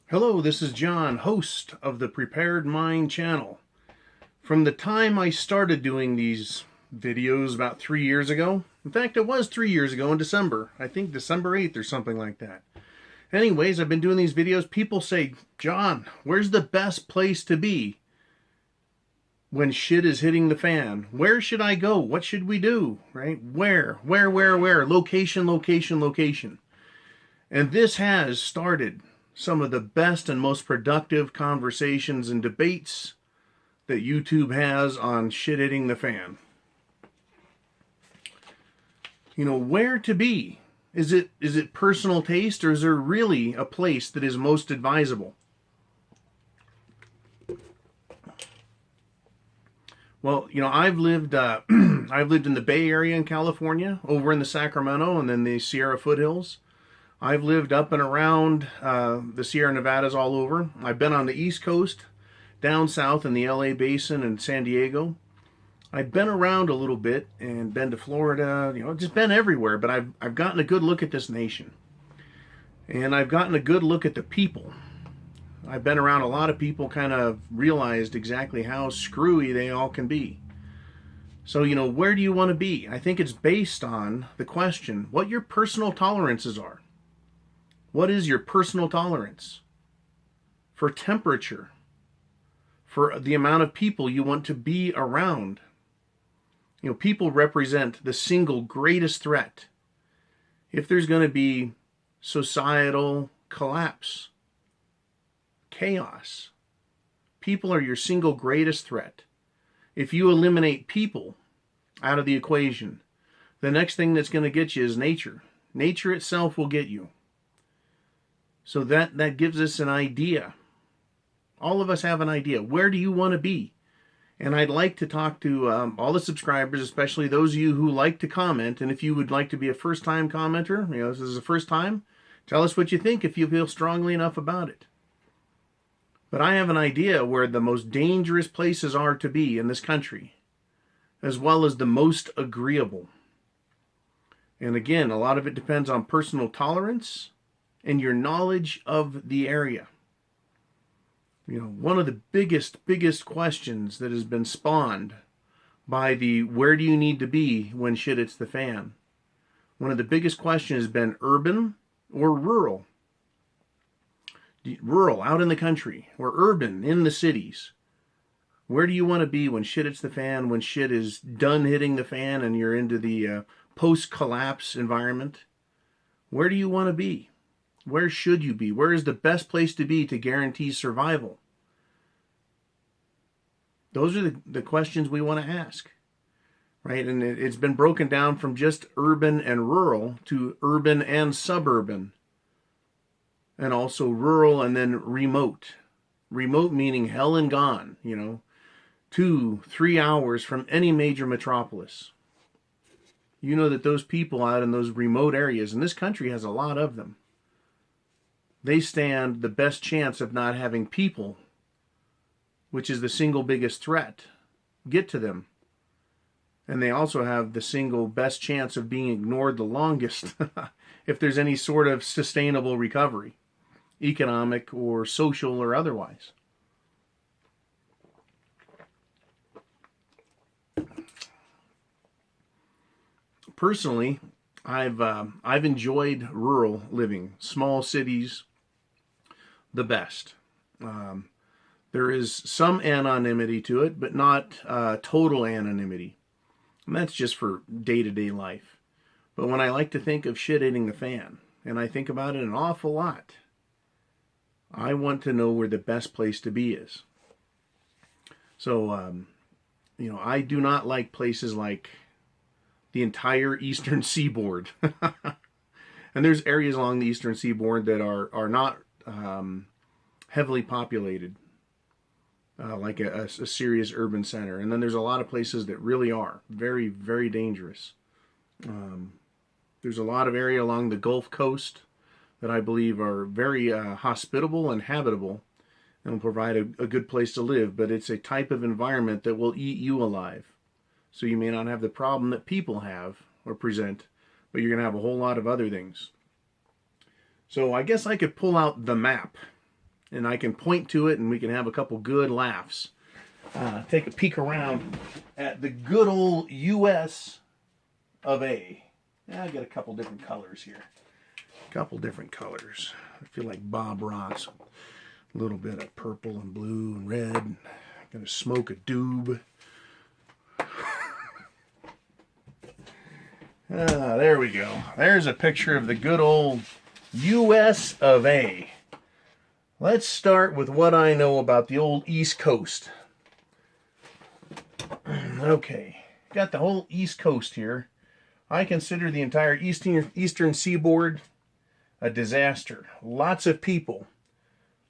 Hello, this is John, host of the Prepared Mind channel. From the time I started doing these videos about 3 years ago, in fact it was 3 years ago in December, I think December 8th or something like that. Anyways, I've been doing these videos. People say, John, where's the best place to be when shit is hitting the fan? Where should I go? What should we do? Right? Where? Location, location, location. And this has started some of the best and most productive conversations and debates that YouTube has on shit hitting the fan. You know, where to be? Is it personal taste, or is there really a place that is most advisable? Well, you know, I've lived in the Bay Area in California, over in the Sacramento, and then the Sierra foothills. I've lived up and around the Sierra Nevadas all over. I've been on the East Coast, down south in the LA Basin and San Diego. I've been around a little bit and been to Florida, you know, just been everywhere, but I've gotten a good look at this nation. And I've gotten a good look at the people. I've been around a lot of people, kind of realized exactly how screwy they all can be. So, you know, where do you want to be? I think it's based on the question, what your personal tolerances are. What is your personal tolerance for temperature, for the amount of people you want to be around? You know, people represent the single greatest threat. If there's going to be societal collapse, chaos, people are your single greatest threat. If you eliminate people out of the equation, the next thing that's going to get you is nature. Nature itself will get you. So that gives us an idea. All of us have an idea. Where do you want to be? And I'd like to talk to all the subscribers, especially those of you who like to comment. And if you would like to be a first-time commenter, you know, this is the first time, tell us what you think if you feel strongly enough about it. But I have an idea where the most dangerous places are to be in this country, as well as the most agreeable. And again, a lot of it depends on personal tolerance and your knowledge of the area. You know, one of the biggest questions that has been spawned by the where do you need to be when shit hits the fan? One of the biggest questions has been urban or rural. Rural, out in the country, or urban, in the cities. Where do you want to be when shit hits the fan, when shit is done hitting the fan and you're into the post-collapse environment? Where do you want to be? Where should you be? Where is the best place to be to guarantee survival? Those are the questions we want to ask, right? And it's been broken down from just urban and rural to urban and suburban, and also rural and then remote. Remote meaning hell and gone, you know, 2-3 hours from any major metropolis. You know that those people out in those remote areas, and this country has a lot of them, they stand the best chance of not having people, which is the single biggest threat, get to them. And they also have the single best chance of being ignored the longest if there's any sort of sustainable recovery, economic or social or otherwise. Personally, I've enjoyed rural living, small cities, the best. There is some anonymity to it, but not total anonymity. And that's just for day-to-day life. But when I like to think of shit hitting the fan, and I think about it an awful lot, I want to know where the best place to be is. So, you know, I do not like places like the entire eastern seaboard. And there's areas along the eastern seaboard that are not heavily populated, like a serious urban center. And then there's a lot of places that really are very, very dangerous. There's a lot of area along the Gulf Coast that I believe are very hospitable and habitable and will provide a good place to live. But it's a type of environment that will eat you alive. So you may not have the problem that people have or present, but you're going to have a whole lot of other things. So I guess I could pull out the map and I can point to it and we can have a couple good laughs. Take a peek around at the good old US of A. I got a couple different colors here. Couple different colors. I feel like Bob Ross. A little bit of purple and blue and red. Gonna smoke a doob. There we go. There's a picture of the good old US of A. Let's start with what I know about the old East Coast. Okay, got the whole East Coast here. I consider the entire eastern seaboard a disaster. Lots of people.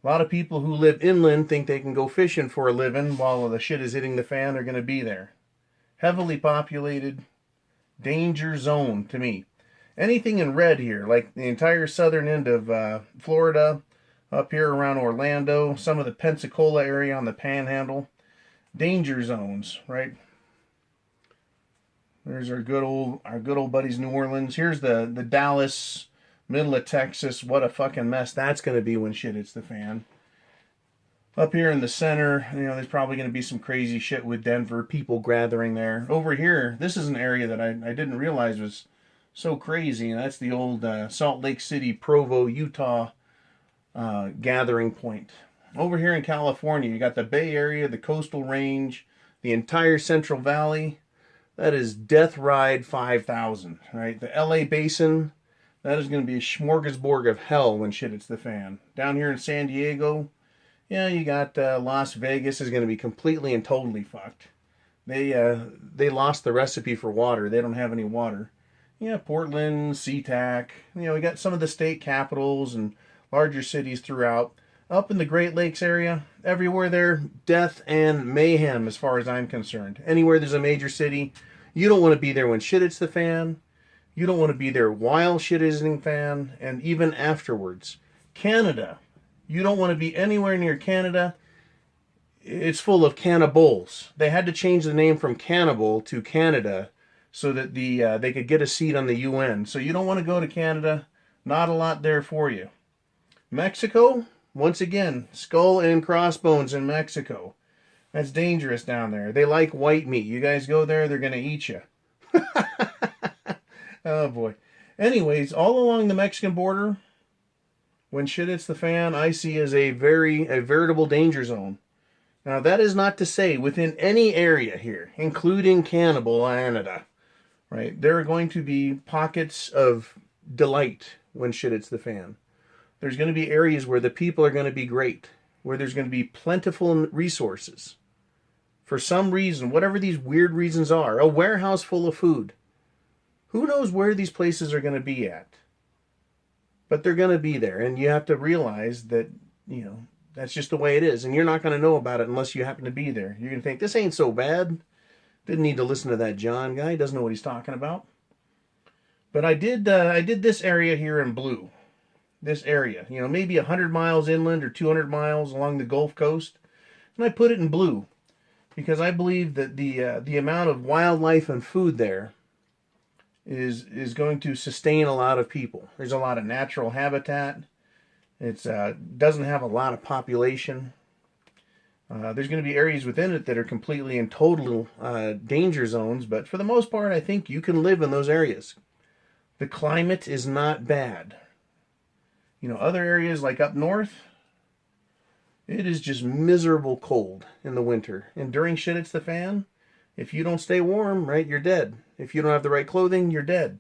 A lot of people who live inland think they can go fishing for a living while the shit is hitting the fan. They're going to be there. Heavily populated. Danger zone to me. Anything in red here, like the entire southern end of Florida, up here around Orlando, some of the Pensacola area on the Panhandle. Danger zones, right? There's our good old buddies New Orleans. Here's the Dallas, middle of Texas. What a fucking mess that's going to be when shit hits the fan. Up here in the center, there's probably going to be some crazy shit with Denver, people gathering there. Over here, this is an area that I didn't realize was so crazy, and that's the old Salt Lake City, Provo, Utah gathering point. Over here in California, you got the Bay Area, the Coastal Range, the entire Central Valley. That is Death Ride 5000, right? The LA Basin, that is going to be a smorgasbord of hell when shit hits the fan. Down here in San Diego, you got Las Vegas is going to be completely and totally fucked. They lost the recipe for water. They don't have any water. Portland, SeaTac. We got some of the state capitals and larger cities throughout. Up in the Great Lakes area, everywhere there, death and mayhem as far as I'm concerned. Anywhere there's a major city, you don't want to be there when shit hits the fan. You don't want to be there while shit is hitting the fan, and even afterwards. Canada, you don't want to be anywhere near Canada. It's full of cannibals. They had to change the name from cannibal to Canada so that they could get a seat on the UN. So you don't want to go to Canada. Not a lot there for you. Mexico, once again, skull and crossbones in Mexico. That's dangerous down there. They like white meat. You guys go there, they're going to eat you. Oh boy. Anyways, all along the Mexican border, when shit hits the fan, I see as a veritable danger zone. Now, that is not to say within any area here, including Canada, right? There are going to be pockets of delight when shit hits the fan. There's going to be areas where the people are going to be great, where there's going to be plentiful resources. For some reason, whatever these weird reasons are, a warehouse full of food. Who knows where these places are going to be at? But they're going to be there, and you have to realize that, that's just the way it is, and you're not going to know about it unless you happen to be there. You're going to think, this ain't so bad. Didn't need to listen to that John guy. He doesn't know what he's talking about. But I did this area here in blue. This area, maybe 100 miles inland or 200 miles along the Gulf Coast. And I put it in blue because I believe that the amount of wildlife and food there is going to sustain a lot of people. There's a lot of natural habitat. It doesn't have a lot of population. There's going to be areas within it that are completely and total danger zones, but for the most part, I think you can live in those areas. The climate is not bad. Other areas like up north, it is just miserable cold in the winter. And during shit hits the fan, if you don't stay warm, right, you're dead. If you don't have the right clothing, you're dead.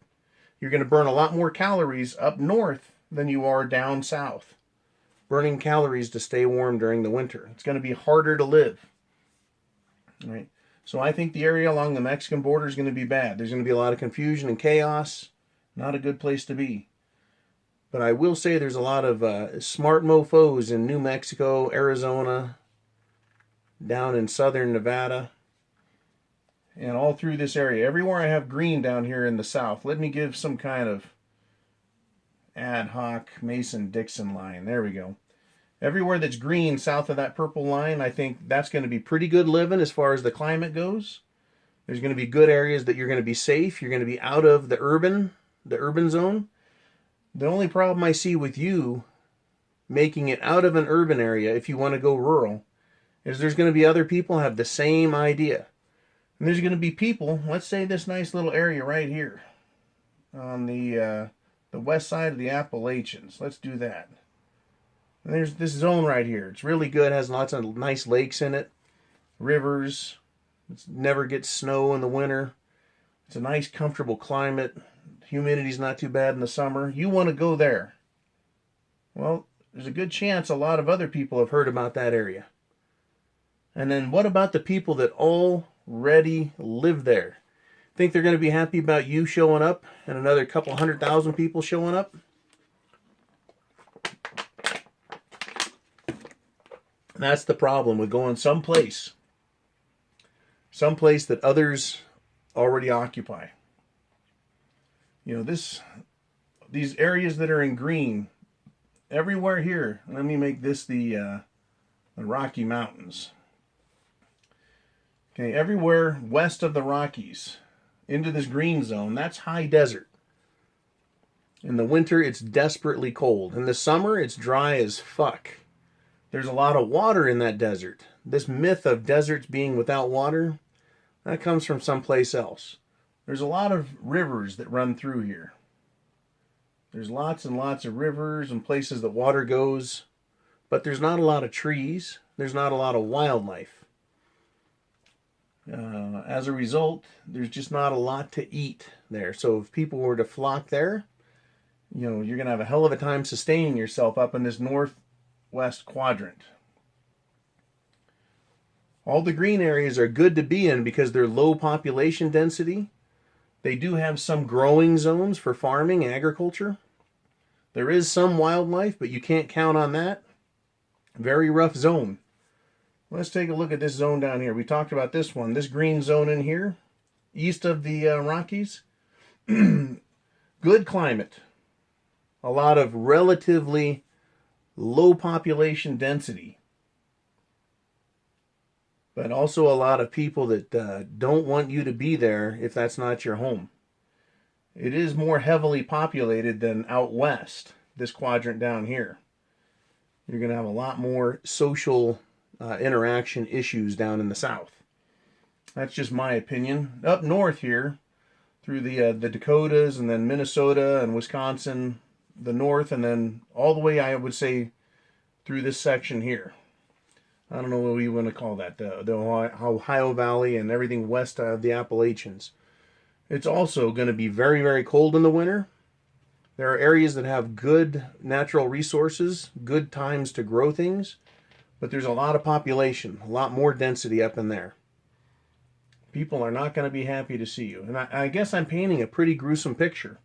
You're going to burn a lot more calories up north than you are down south. Burning calories to stay warm during the winter. It's going to be harder to live. Right? So I think the area along the Mexican border is going to be bad. There's going to be a lot of confusion and chaos. Not a good place to be. But I will say there's a lot of smart mofos in New Mexico, Arizona, down in southern Nevada, and all through this area. Everywhere I have green down here in the south. Let me give some kind of ad hoc Mason-Dixon line. There we go. Everywhere that's green south of that purple line, I think that's going to be pretty good living as far as the climate goes. There's going to be good areas that you're going to be safe. You're going to be out of the urban zone. The only problem I see with you making it out of an urban area if you want to go rural is there's going to be other people have the same idea. And there's going to be people, let's say this nice little area right here on the west side of the Appalachians. Let's do that. And there's this zone right here. It's really good, has lots of nice lakes in it, rivers. It never gets snow in the winter. It's a nice, comfortable climate. Humidity's not too bad in the summer. You want to go there. Well, there's a good chance a lot of other people have heard about that area. And then what about the people that already live there? Think they're going to be happy about you showing up and another couple 100,000 people showing up? That's the problem with going someplace that others already occupy. You know, these areas that are in green, everywhere here. Let me make this the Rocky Mountains. Okay, everywhere west of the Rockies into this green zone, that's high desert. In the winter, it's desperately cold. In the summer, it's dry as fuck. There's a lot of water in that desert. This myth of deserts being without water, that comes from someplace else. There's a lot of rivers that run through here. There's lots and lots of rivers and places that water goes, but there's not a lot of trees. There's not a lot of wildlife. As a result, there's just not a lot to eat there. So if people were to flock there, you know, you're going to have a hell of a time sustaining yourself up in this northwest quadrant. All the green areas are good to be in because they're low population density. They do have some growing zones for farming, agriculture. There is some wildlife, but you can't count on that. Very rough zone. Let's take a look at this zone down here. We talked about this one. This green zone in here, east of the Rockies. Good climate. A lot of relatively low population density. But also a lot of people that don't want you to be there if that's not your home. It is more heavily populated than out west, this quadrant down here. You're going to have a lot more social interaction issues down in the south. That's just my opinion. Up north here, through the Dakotas and then Minnesota and Wisconsin, the north, and then all the way, I would say, through this section here. I don't know what you want to call that, the Ohio Valley and everything west of the Appalachians. It's also going to be very, very cold in the winter. There are areas that have good natural resources, good times to grow things, but there's a lot of population, a lot more density up in there. People are not going to be happy to see you. And I guess I'm painting a pretty gruesome picture.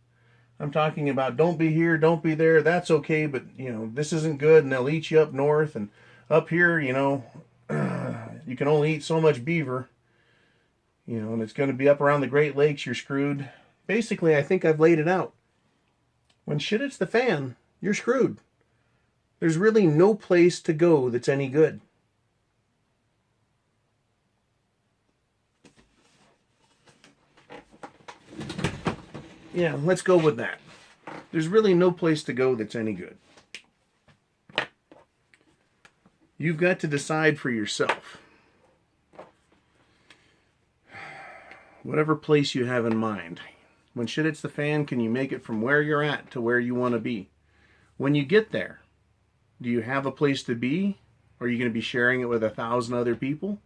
I'm talking about don't be here, don't be there, that's okay, but, you know, this isn't good, and they'll eat you up north, and up here, you know, you can only eat so much beaver, you know, and it's going to be up around the Great Lakes, you're screwed. Basically, I think I've laid it out. When shit hits the fan, you're screwed. There's really no place to go that's any good. Yeah, let's go with that. There's really no place to go that's any good. You've got to decide for yourself. Whatever place you have in mind. When shit hits the fan, can you make it from where you're at to where you want to be? When you get there, do you have a place to be? Or are you going to be sharing it with 1,000 other people?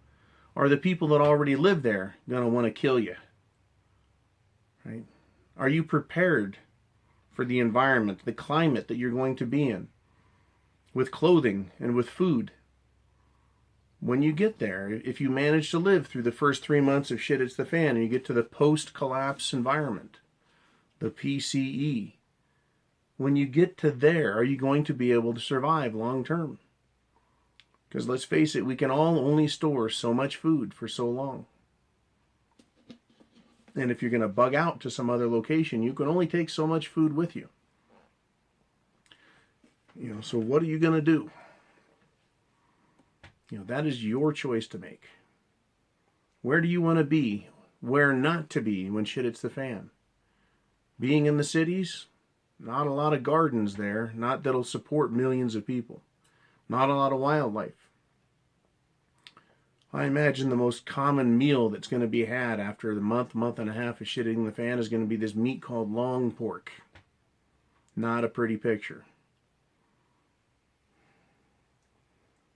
Or are the people that already live there going to want to kill you? Right? Are you prepared for the environment, the climate that you're going to be in? With clothing and with food? When you get there, if you manage to live through the first 3 months of shit hits the fan and you get to the post-collapse environment, the PCE, when you get to there, are you going to be able to survive long term? Because let's face it, we can all only store so much food for so long. And if you're going to bug out to some other location, you can only take so much food with you. You know, so what are you going to do? You know, that is your choice to make. Where do you want to be? Where not to be when shit hits the fan? Being in the cities? Not a lot of gardens there, not that'll support millions of people. Not a lot of wildlife. I imagine the most common meal that's going to be had after the month and a half of shitting the fan is going to be this meat called long pork. Not a pretty picture.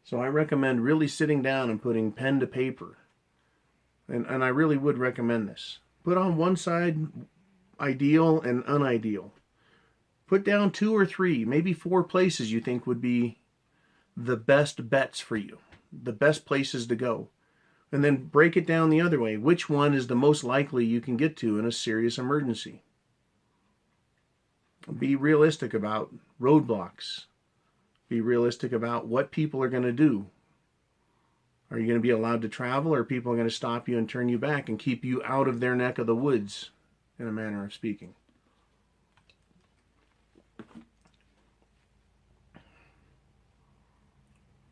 So I recommend really sitting down and putting pen to paper. And I really would recommend this. Put on one side ideal and unideal. Put down 2 or 3, maybe 4 places you think would be the best bets for you. The best places to go. And then break it down the other way. Which one is the most likely you can get to in a serious emergency? Be realistic about roadblocks. Be realistic about what people are going to do. Are you going to be allowed to travel, or are people going to stop you and turn you back and keep you out of their neck of the woods, in a manner of speaking?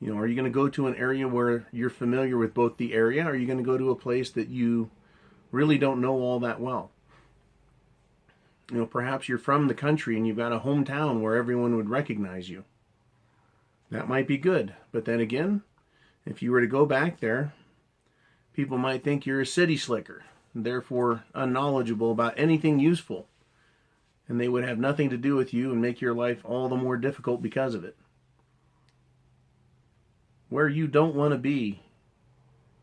You know, are you going to go to an area where you're familiar with both the area, or are you going to go to a place that you really don't know all that well? You know, perhaps you're from the country and you've got a hometown where everyone would recognize you. That might be good, but then again, if you were to go back there, people might think you're a city slicker, and therefore unknowledgeable about anything useful, and they would have nothing to do with you and make your life all the more difficult because of it. Where you don't want to be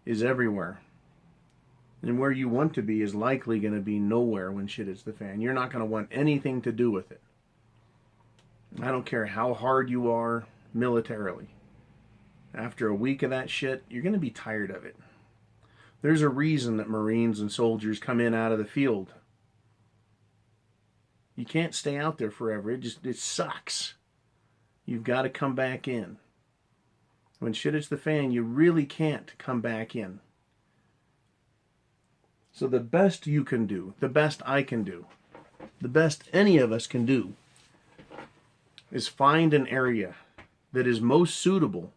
is everywhere. And where you want to be is likely going to be nowhere when shit hits the fan. You're not going to want anything to do with it. I don't care how hard you are militarily. After a week of that shit, you're going to be tired of it. There's a reason that Marines and soldiers come in out of the field. You can't stay out there forever. It sucks. You've got to come back in. When shit hits the fan, you really can't come back in. So the best you can do, the best I can do, the best any of us can do is find an area that is most suitable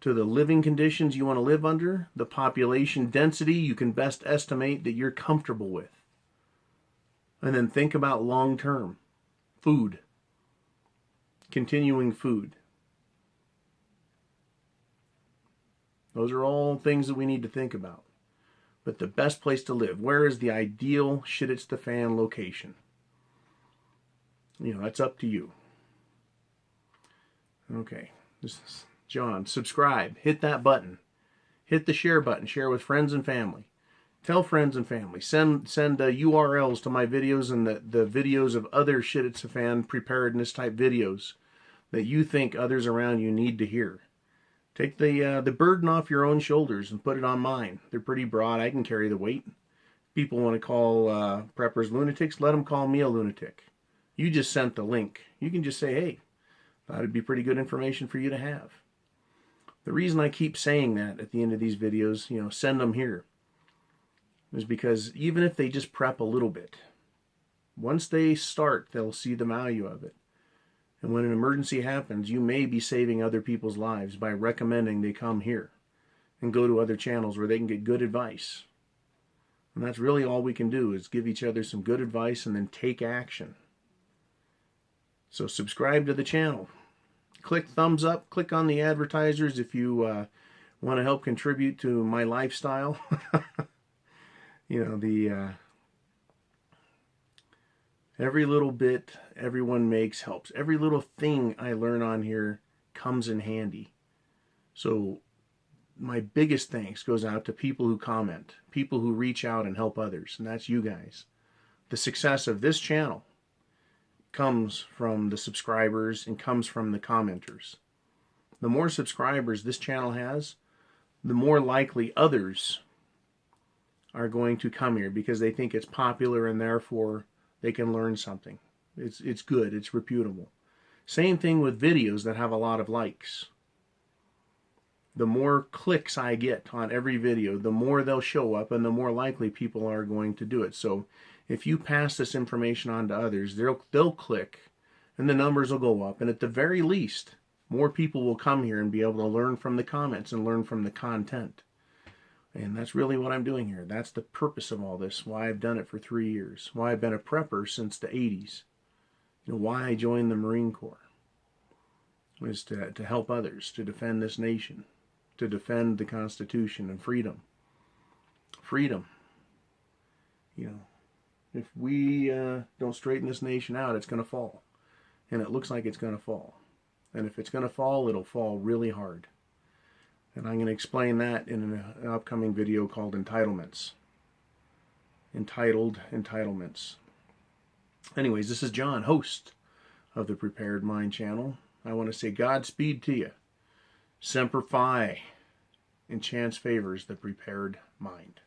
to the living conditions you want to live under, the population density you can best estimate that you're comfortable with. And then think about long-term food, continuing food. Those are all things that we need to think about. But the best place to live, where is the ideal shit it's the fan location? You know, that's up to you. Okay, this is John. Subscribe, hit that button. Hit the share button, share with friends and family. Tell friends and family. Send URLs to my videos and the videos of other shit it's a fan preparedness type videos that you think others around you need to hear. Take the burden off your own shoulders and put it on mine. They're pretty broad. I can carry the weight. People want to call preppers lunatics. Let them call me a lunatic. You just sent the link. You can just say, hey, thought it'd be pretty good information for you to have. The reason I keep saying that at the end of these videos, you know, send them here, is because even if they just prep a little bit, once they start, they'll see the value of it. And when an emergency happens, you may be saving other people's lives by recommending they come here and go to other channels where they can get good advice. And that's really all we can do, is give each other some good advice and then take action. So subscribe to the channel. Click thumbs up. Click on the advertisers if you want to help contribute to my lifestyle. You know, every little bit everyone makes helps. Every little thing I learn on here comes in handy. So my biggest thanks goes out to people who comment, people who reach out and help others, and that's you guys. The success of this channel comes from the subscribers and comes from the commenters. The more subscribers this channel has, the more likely others are going to come here because they think it's popular and therefore they can learn something. It's good, it's reputable. Same thing with videos that have a lot of likes. The more clicks I get on every video, the more they'll show up and the more likely people are going to do it. So if you pass this information on to others, they'll click and the numbers will go up. And at the very least, more people will come here and be able to learn from the comments and learn from the content. And that's really what I'm doing here. That's the purpose of all this, why I've done it for 3 years, why I've been a prepper since the 80s. You know, why I joined the Marine Corps is to help others, to defend this nation, to defend the Constitution and freedom. Freedom. You know, if we don't straighten this nation out, it's going to fall. And it looks like it's going to fall. And if it's going to fall, it'll fall really hard. And I'm going to explain that in an upcoming video called Entitlements. Entitled Entitlements. Anyways, this is John, host of the Prepared Mind channel. I want to say Godspeed to you. Semper Fi. And chance favors the prepared mind.